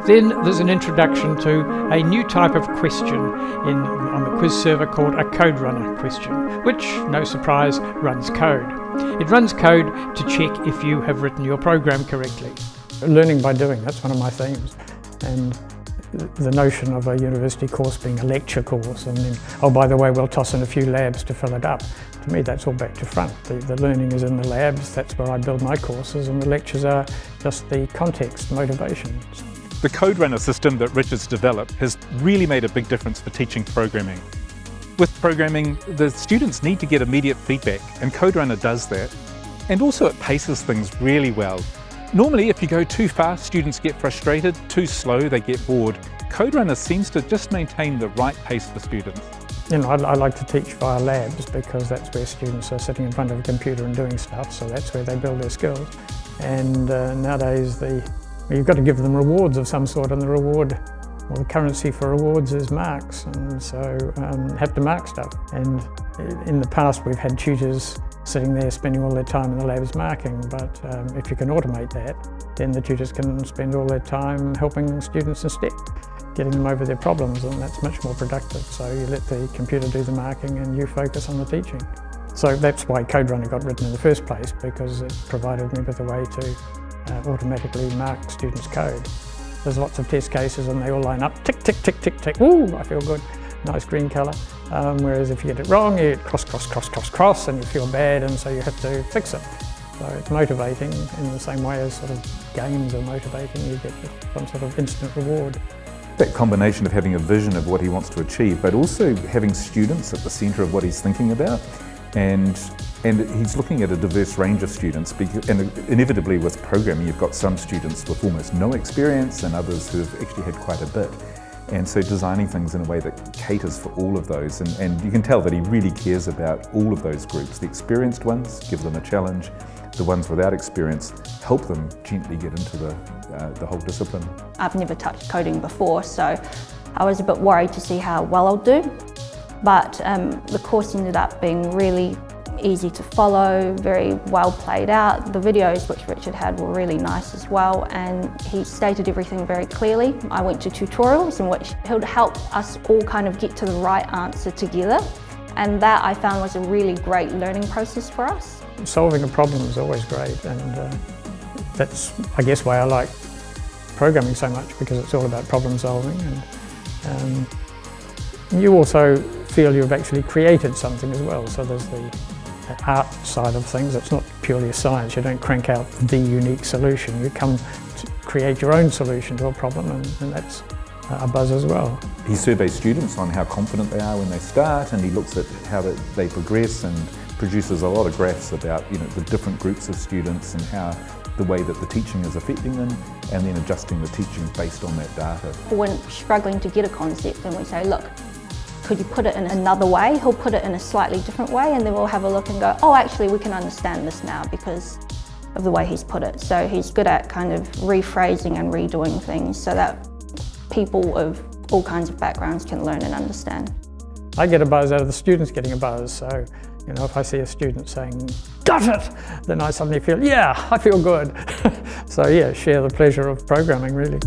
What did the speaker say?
Then there's an introduction to a new type of question on the quiz server called a code runner question, which, no surprise, runs code. It runs code to check if you have written your program correctly. Learning by doing, that's one of my themes. And the notion of a university course being a lecture course and then, oh, by the way, we'll toss in a few labs to fill it up. To me, that's all back to front. The learning is in the labs, that's where I build my courses, and the lectures are just the context, motivations. The Code Runner system that Richard's developed has really made a big difference for teaching programming. With programming, the students need to get immediate feedback, and Code Runner does that. And also it paces things really well. Normally, if you go too fast, students get frustrated, too slow, they get bored. Code Runner seems to just maintain the right pace for students. You know, I like to teach via labs because that's where students are sitting in front of a computer and doing stuff, so that's where they build their skills. And nowadays, you've got to give them rewards of some sort, and the reward, or the currency for rewards, is marks, and so have to mark stuff. And in the past, we've had tutors sitting there spending all their time in the labs marking, but if you can automate that, then the tutors can spend all their time helping students instead, getting them over their problems, and that's much more productive. So you let the computer do the marking and you focus on the teaching. So that's why Code Runner got written in the first place, because it provided me with a way to automatically mark students' code. There's lots of test cases and they all line up, tick, tick, tick, tick, tick, woo, I feel good, nice green colour. Whereas if you get it wrong, you get cross, cross, cross, cross, cross, and you feel bad, and so you have to fix it. So it's motivating in the same way as sort of games are motivating, you get some sort of instant reward. That combination of having a vision of what he wants to achieve, but also having students at the centre of what he's thinking about. And he's looking at a diverse range of students, and inevitably with programming you've got some students with almost no experience and others who have actually had quite a bit. And so designing things in a way that caters for all of those, and you can tell that he really cares about all of those groups. The experienced ones, give them a challenge. The ones without experience, help them gently get into the whole discipline. I've never touched coding before, so I was a bit worried to see how well I'll do. But the course ended up being really easy to follow, very well played out. The videos which Richard had were really nice as well, and he stated everything very clearly. I went to tutorials in which he would help us all kind of get to the right answer together, and that I found was a really great learning process for us. Solving a problem is always great, and that's, I guess, why I like programming so much, because it's all about problem solving. And you also feel you've actually created something as well, so there's the art side of things. It's not purely a science. You don't crank out the unique solution. You come to create your own solution to a problem, and that's a buzz as well. He surveys students on how confident they are when they start, and he looks at how they progress and produces a lot of graphs about the different groups of students and how the way that the teaching is affecting them, and then adjusting the teaching based on that data. When struggling to get a concept, and we say, look, could you put it in another way? He'll put it in a slightly different way, and then we'll have a look and go, oh, actually we can understand this now because of the way he's put it. So he's good at kind of rephrasing and redoing things so that people of all kinds of backgrounds can learn and understand. I get a buzz out of the students getting a buzz, so if I see a student saying, got it, then I suddenly feel, yeah, I feel good. So yeah, share the pleasure of programming, really.